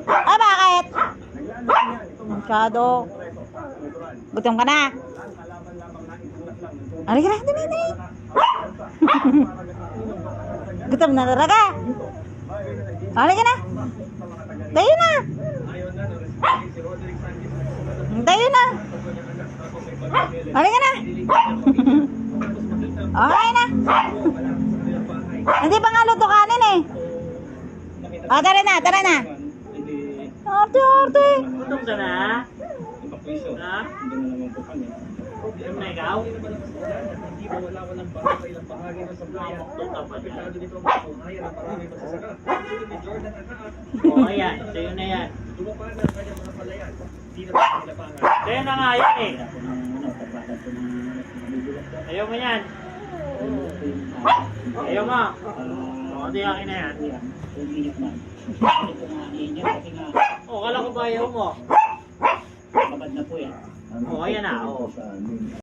Ah, bakit? Masyado. Gutom ka na? Halika na, dali, dali. Gutom na talaga. Halika na. Tayo na. Tayo na. Halika na. Okay na. Hindi pa nga luto kanin eh. Oh, tara na, tara na. Arte, arte. Gutom ka na? Ha? Gutom na ikaw? Oh, ayan. Sa'yo na yan. Sa'yo na nga yan eh. Ayaw mo yan. Ayaw mo. O, di akin na yan. O, kala ko ba ayaw mo? Kapag na po yan. O, ayan na. O.